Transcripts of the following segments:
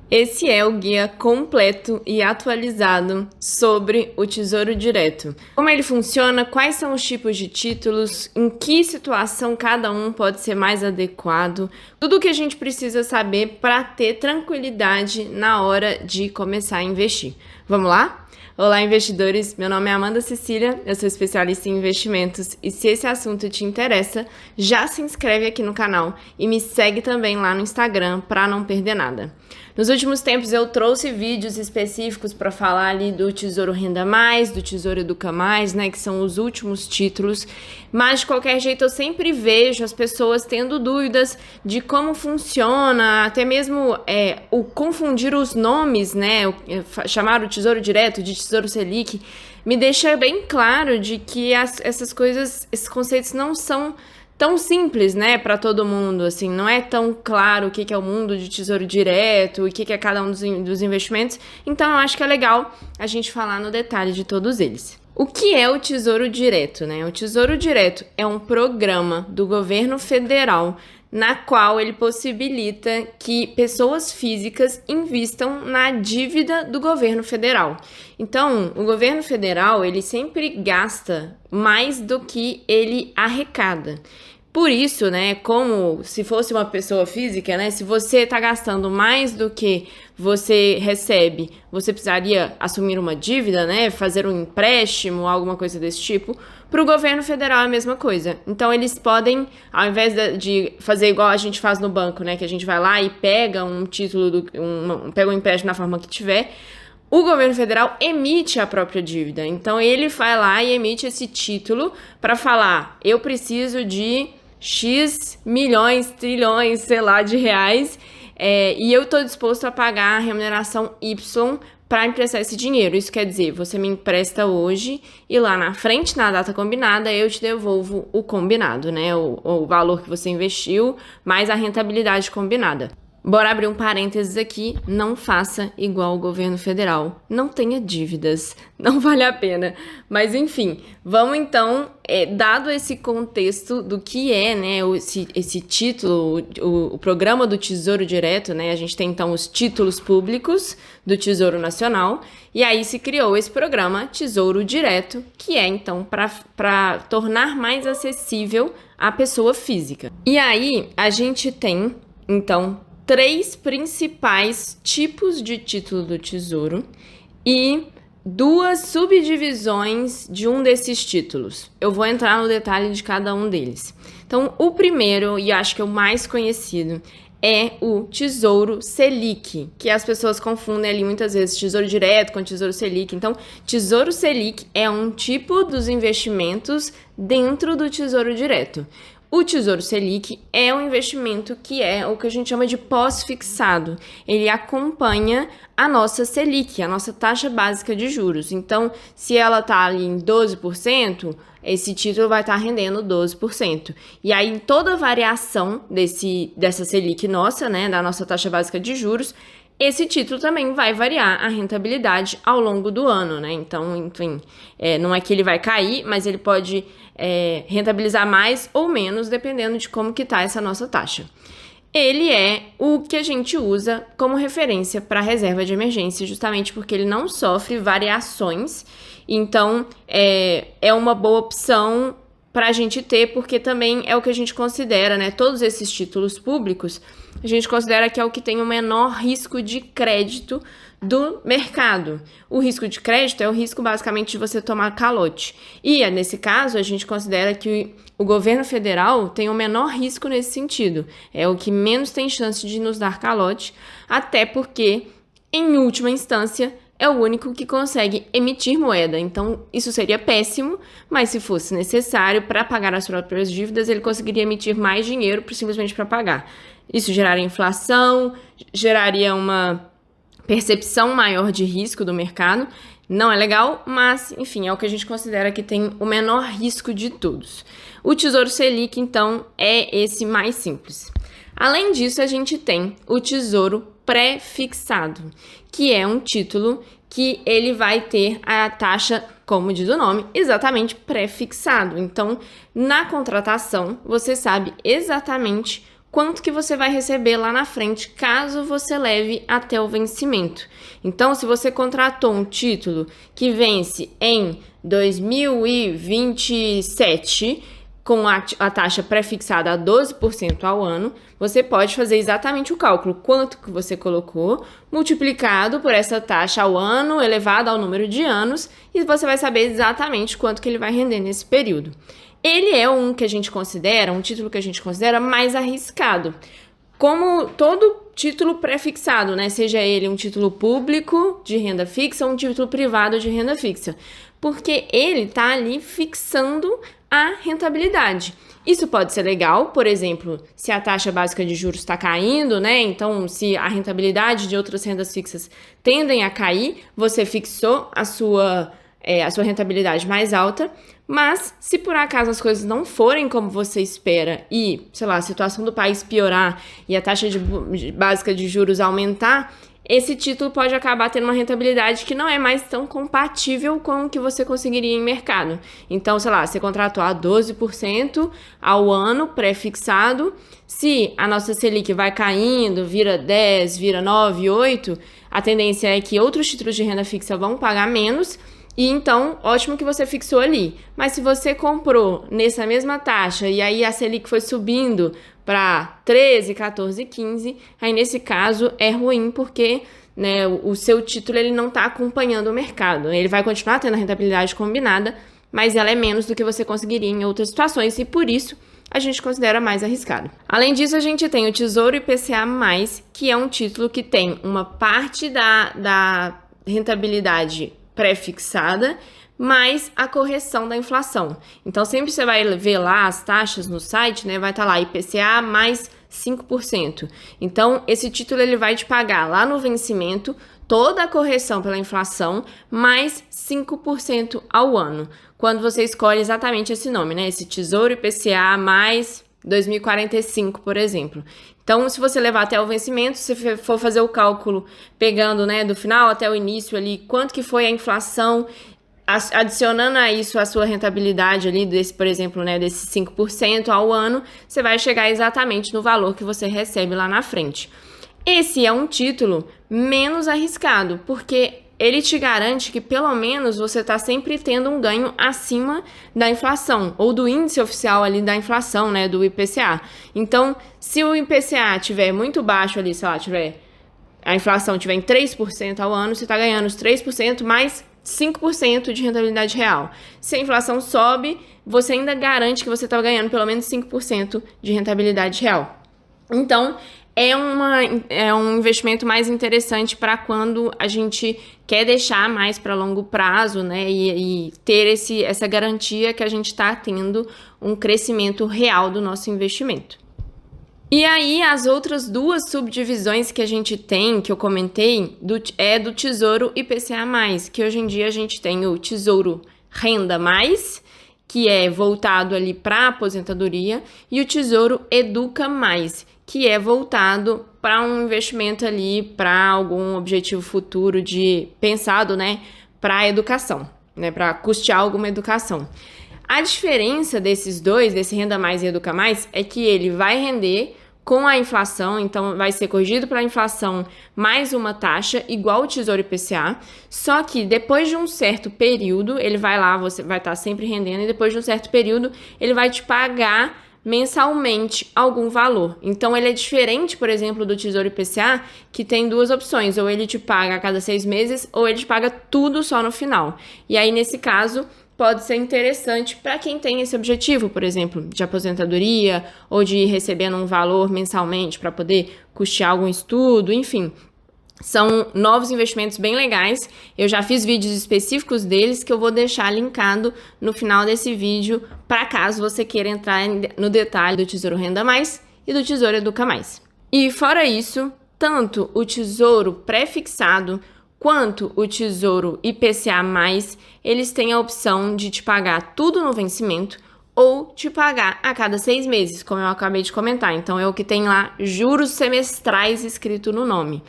Esse é o guia completo e atualizado sobre o Tesouro Direto. Como ele funciona, quais são os tipos de títulos, em que situação cada um pode ser mais adequado, tudo o que a gente precisa saber para ter tranquilidade na hora de começar a investir. Vamos lá? Olá, investidores! Meu nome é Amanda Cecília, eu sou especialista em investimentos e se esse assunto te interessa, já se inscreve aqui no canal e me segue também lá no Instagram para não perder nada. Nos últimos tempos eu trouxe vídeos específicos para falar ali do Tesouro Renda Mais, do Tesouro Educa Mais, né, que são os últimos títulos, mas de qualquer jeito eu sempre vejo as pessoas tendo dúvidas de como funciona, até mesmo o confundir os nomes, né, chamar o Tesouro Direto de Tesouro Selic, me deixa bem claro de que essas coisas, esses conceitos não são tão simples, né, para todo mundo, assim, não é tão claro o que é o mundo de tesouro direto, o que é cada um dos investimentos, então eu acho que é legal a gente falar no detalhe de todos eles. O que é o Tesouro Direto, né? O Tesouro Direto é um programa do governo federal na qual ele possibilita que pessoas físicas invistam na dívida do governo federal. Então, o governo federal, ele sempre gasta mais do que ele arrecada. Por isso, né, como se fosse uma pessoa física, né, se você está gastando mais do que você recebe, você precisaria assumir uma dívida, né, fazer um empréstimo, alguma coisa desse tipo. Para o governo federal é a mesma coisa. Então, eles podem, ao invés de fazer igual a gente faz no banco, né, que a gente vai lá e pega um título, pega um empréstimo na forma que tiver, o governo federal emite a própria dívida. Então, ele vai lá e emite esse título para falar, eu preciso de X milhões, trilhões, sei lá, de reais, e eu estou disposto a pagar a remuneração Y para emprestar esse dinheiro. Isso quer dizer, você me empresta hoje e lá na frente, na data combinada, eu te devolvo o combinado, né? O valor que você investiu, mais a rentabilidade combinada. Bora abrir um parênteses aqui, não faça igual o governo federal, não tenha dívidas, não vale a pena. Mas enfim, vamos então, dado esse contexto do que é, né, esse título, o programa do Tesouro Direto, né, a gente tem então os títulos públicos do Tesouro Nacional, e aí se criou esse programa Tesouro Direto, que é então para tornar mais acessível a pessoa física. E aí a gente tem, então, 3 principais tipos de título do Tesouro e 2 subdivisões de um desses títulos. Eu vou entrar no detalhe de cada um deles. Então, o primeiro, e acho que é o mais conhecido, é o Tesouro Selic, que as pessoas confundem ali muitas vezes Tesouro Direto com Tesouro Selic. Então, Tesouro Selic é um tipo dos investimentos dentro do Tesouro Direto. O Tesouro Selic é um investimento que é o que a gente chama de pós-fixado. Ele acompanha a nossa Selic, a nossa taxa básica de juros. Então, se ela está ali em 12%, esse título vai estar rendendo 12%. E aí, toda variação dessa Selic nossa, né, da nossa taxa básica de juros, esse título também vai variar a rentabilidade ao longo do ano, né? Então, enfim, não é que ele vai cair, mas ele pode rentabilizar mais ou menos, dependendo de como que tá essa nossa taxa. Ele é o que a gente usa como referência para reserva de emergência, justamente porque ele não sofre variações. Então, é uma boa opção para a gente ter, porque também é o que a gente considera, né? Todos esses títulos públicos, a gente considera que é o que tem o menor risco de crédito do mercado. O risco de crédito é o risco basicamente de você tomar calote. E nesse caso, a gente considera que o governo federal tem o menor risco nesse sentido. É o que menos tem chance de nos dar calote, até porque, em última instância, é o único que consegue emitir moeda. Então, isso seria péssimo, mas se fosse necessário para pagar as próprias dívidas, ele conseguiria emitir mais dinheiro simplesmente para pagar. Isso geraria inflação, geraria uma percepção maior de risco do mercado. Não é legal, mas, enfim, é o que a gente considera que tem o menor risco de todos. O Tesouro Selic, então, é esse mais simples. Além disso, a gente tem o Tesouro Pré-fixado, que é um título que ele vai ter a taxa, como diz o nome, exatamente pré-fixado. Então, na contratação, você sabe exatamente quanto que você vai receber lá na frente, caso você leve até o vencimento. Então, se você contratou um título que vence em 2027, com a taxa pré-fixada a 12% ao ano, você pode fazer exatamente o cálculo, quanto que você colocou, multiplicado por essa taxa ao ano, elevado ao número de anos, e você vai saber exatamente quanto que ele vai render nesse período. Ele é um título que a gente considera mais arriscado. Como todo título pré-fixado, né? Seja ele um título público de renda fixa ou um título privado de renda fixa. Porque ele está ali fixando a rentabilidade. Isso pode ser legal, por exemplo, se a taxa básica de juros está caindo, né? Então, se a rentabilidade de outras rendas fixas tendem a cair, você fixou a sua rentabilidade mais alta. Mas, se por acaso as coisas não forem como você espera e, sei lá, a situação do país piorar e a taxa básica de juros aumentar, esse título pode acabar tendo uma rentabilidade que não é mais tão compatível com o que você conseguiria em mercado. Então, sei lá, você contratou a 12% ao ano pré-fixado. Se a nossa Selic vai caindo, vira 10, vira 9, 8, a tendência é que outros títulos de renda fixa vão pagar menos. E então, ótimo que você fixou ali. Mas se você comprou nessa mesma taxa e aí a Selic foi subindo para 13, 14, 15, aí nesse caso é ruim porque, né, o seu título ele não está acompanhando o mercado. Ele vai continuar tendo a rentabilidade combinada, mas ela é menos do que você conseguiria em outras situações e por isso a gente considera mais arriscado. Além disso, a gente tem o Tesouro IPCA+, que é um título que tem uma parte da rentabilidade pré-fixada, mais a correção da inflação. Então, sempre você vai ver lá as taxas no site, né? Vai estar lá IPCA mais 5%. Então, esse título ele vai te pagar lá no vencimento toda a correção pela inflação, mais 5% ao ano. Quando você escolhe exatamente esse nome, né? Esse Tesouro IPCA mais 2045, por exemplo. Então, se você levar até o vencimento, se você for fazer o cálculo pegando, né, do final até o início ali, quanto que foi a inflação, adicionando a isso a sua rentabilidade ali, desse, por exemplo, né, desses 5% ao ano, você vai chegar exatamente no valor que você recebe lá na frente. Esse é um título menos arriscado, porque ele te garante que pelo menos você está sempre tendo um ganho acima da inflação, ou do índice oficial ali da inflação, né, do IPCA. Então, se o IPCA estiver muito baixo ali, sei lá, a inflação estiver em 3% ao ano, você está ganhando os 3% mais 5% de rentabilidade real. Se a inflação sobe, você ainda garante que você está ganhando pelo menos 5% de rentabilidade real. Então, é um investimento mais interessante para quando a gente quer deixar mais para longo prazo, né? E ter essa garantia que a gente está tendo um crescimento real do nosso investimento. E aí, as outras duas subdivisões que a gente tem, que eu comentei, do Tesouro IPCA+, que hoje em dia a gente tem o Tesouro Renda Mais, que é voltado ali para a aposentadoria, e o Tesouro Educa Mais, que é voltado para um investimento ali para algum objetivo futuro pensado, né, para a educação, né, para custear alguma educação. A diferença desses dois, desse Renda Mais e Educa Mais, é que ele vai render com a inflação, então vai ser corrigido pela inflação mais uma taxa, igual o Tesouro IPCA, só que depois de um certo período, ele vai lá, você vai estar sempre rendendo, e depois de um certo período, ele vai te pagar mensalmente algum valor. Então, ele é diferente, por exemplo, do Tesouro IPCA, que tem duas opções, ou ele te paga a cada 6 meses, ou ele te paga tudo só no final. E aí, nesse caso, pode ser interessante para quem tem esse objetivo, por exemplo, de aposentadoria, ou de ir recebendo um valor mensalmente para poder custear algum estudo, enfim. São novos investimentos bem legais. Eu já fiz vídeos específicos deles que eu vou deixar linkado no final desse vídeo para caso você queira entrar no detalhe do Tesouro Renda Mais e do Tesouro Educa Mais. E fora isso, tanto o Tesouro pré-fixado quanto o Tesouro IPCA+, eles têm a opção de te pagar tudo no vencimento ou te pagar a cada 6 meses, como eu acabei de comentar. Então, é o que tem lá juros semestrais escrito no nome.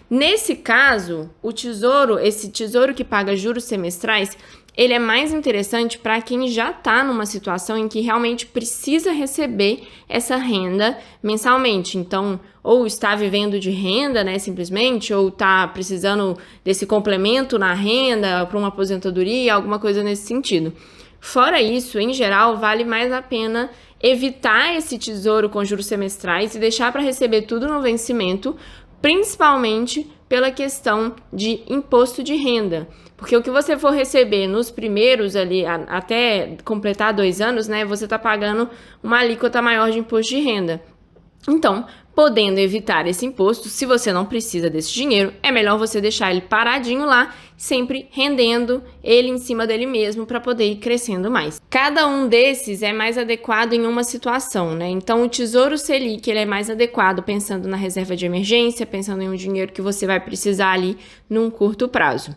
Nesse caso, esse tesouro que paga juros semestrais, ele é mais interessante para quem já está numa situação em que realmente precisa receber essa renda mensalmente. Então, ou está vivendo de renda, né, simplesmente, ou está precisando desse complemento na renda para uma aposentadoria, alguma coisa nesse sentido. Fora isso, em geral, vale mais a pena evitar esse tesouro com juros semestrais e deixar para receber tudo no vencimento, principalmente pela questão de imposto de renda. Porque o que você for receber nos primeiros ali, até completar 2 anos, né, você está pagando uma alíquota maior de imposto de renda. Então, podendo evitar esse imposto, se você não precisa desse dinheiro, é melhor você deixar ele paradinho lá, sempre rendendo ele em cima dele mesmo para poder ir crescendo mais. Cada um desses é mais adequado em uma situação, né? Então, o Tesouro Selic, ele é mais adequado pensando na reserva de emergência, pensando em um dinheiro que você vai precisar ali num curto prazo.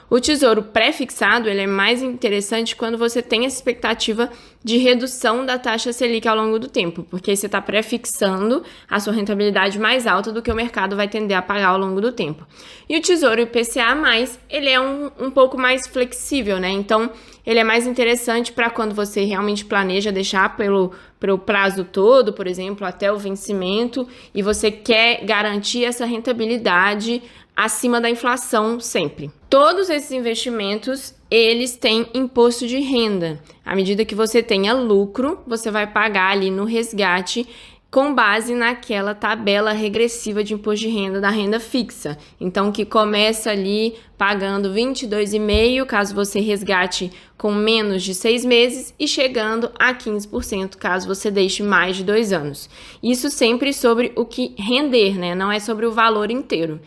O tesouro pré-fixado, ele é mais interessante quando você tem essa expectativa de redução da taxa Selic ao longo do tempo, porque aí você está pré-fixando a sua rentabilidade mais alta do que o mercado vai tender a pagar ao longo do tempo. E o tesouro IPCA+, ele é um pouco mais flexível, né? Então, ele é mais interessante para quando você realmente planeja deixar pelo prazo todo, por exemplo, até o vencimento, e você quer garantir essa rentabilidade acima da inflação sempre. Todos esses investimentos, eles têm imposto de renda. À medida que você tenha lucro, você vai pagar ali no resgate com base naquela tabela regressiva de imposto de renda da renda fixa. Então, que começa ali pagando 22,5% caso você resgate com menos de 6 meses e chegando a 15% caso você deixe mais de 2 anos. Isso sempre sobre o que render, né? Não é sobre o valor inteiro.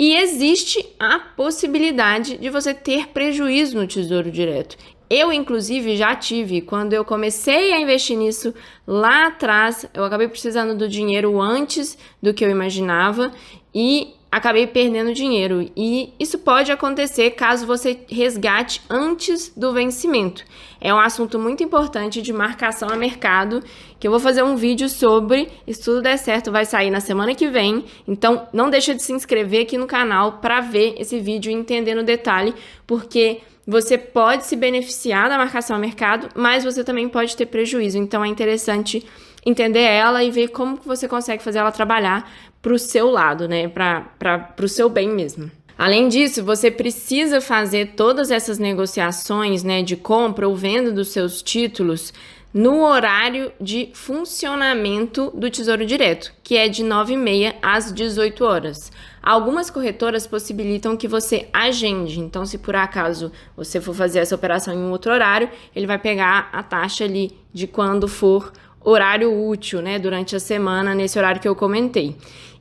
E existe a possibilidade de você ter prejuízo no Tesouro Direto. Eu, inclusive, já tive. Quando eu comecei a investir nisso lá atrás, eu acabei precisando do dinheiro antes do que eu imaginava e acabei perdendo dinheiro. E isso pode acontecer caso você resgate antes do vencimento. É um assunto muito importante de marcação a mercado, que eu vou fazer um vídeo sobre. Se tudo der certo, vai sair na semana que vem. Então, não deixa de se inscrever aqui no canal para ver esse vídeo e entender no detalhe, porque você pode se beneficiar da marcação a mercado, mas você também pode ter prejuízo. Então, é interessante entender ela e ver como que você consegue fazer ela trabalhar para o seu lado, né? Para o seu bem mesmo. Além disso, você precisa fazer todas essas negociações, né, de compra ou venda dos seus títulos no horário de funcionamento do Tesouro Direto, que é de 9h30 às 18 horas. Algumas corretoras possibilitam que você agende, então se por acaso você for fazer essa operação em um outro horário, ele vai pegar a taxa ali de quando for horário útil, né, durante a semana, nesse horário que eu comentei.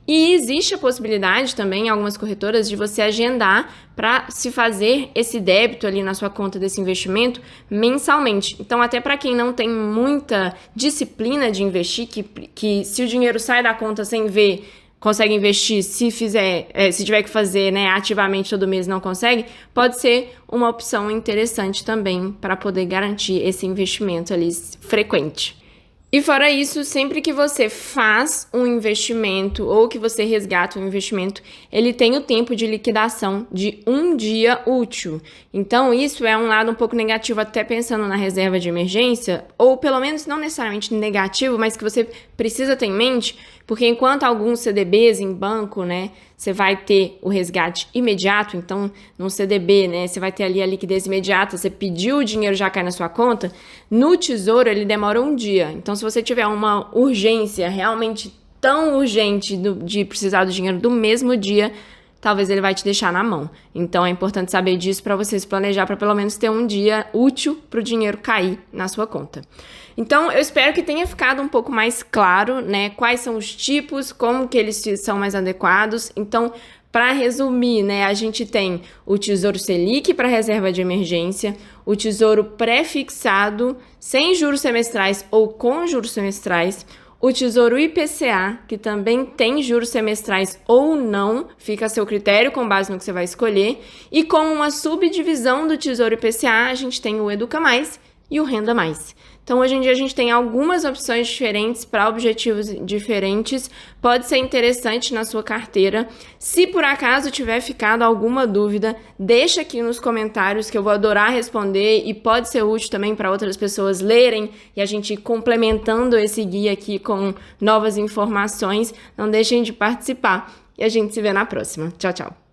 E existe a possibilidade também, em algumas corretoras, de você agendar para se fazer esse débito ali na sua conta desse investimento mensalmente. Então, até para quem não tem muita disciplina de investir, que se o dinheiro sai da conta sem ver, consegue investir, se tiver que fazer, né, ativamente todo mês não consegue, pode ser uma opção interessante também para poder garantir esse investimento ali frequente. E fora isso, sempre que você faz um investimento ou que você resgata um investimento, ele tem o tempo de liquidação de 1 dia útil. Então, isso é um lado um pouco negativo, até pensando na reserva de emergência, ou pelo menos não necessariamente negativo, mas que você precisa ter em mente, porque enquanto alguns CDBs em banco, né, você vai ter o resgate imediato, então no CDB, né, você vai ter ali a liquidez imediata, você pediu o dinheiro, já cai na sua conta. No Tesouro, ele demora 1 dia. Então, se você tiver uma urgência realmente tão urgente de precisar do dinheiro do mesmo dia, talvez ele vai te deixar na mão. Então, é importante saber disso para você se planejar para pelo menos ter um dia útil para o dinheiro cair na sua conta. Então, eu espero que tenha ficado um pouco mais claro, né, quais são os tipos, como que eles são mais adequados. Então, para resumir, né, a gente tem o Tesouro Selic para reserva de emergência, o Tesouro pré-fixado sem juros semestrais ou com juros semestrais, o Tesouro IPCA, que também tem juros semestrais ou não, fica a seu critério com base no que você vai escolher, e com uma subdivisão do Tesouro IPCA, a gente tem o Educa Mais e o Renda Mais. Então, hoje em dia, a gente tem algumas opções diferentes para objetivos diferentes. Pode ser interessante na sua carteira. Se por acaso tiver ficado alguma dúvida, deixa aqui nos comentários que eu vou adorar responder e pode ser útil também para outras pessoas lerem e a gente ir complementando esse guia aqui com novas informações. Não deixem de participar e a gente se vê na próxima. Tchau, tchau!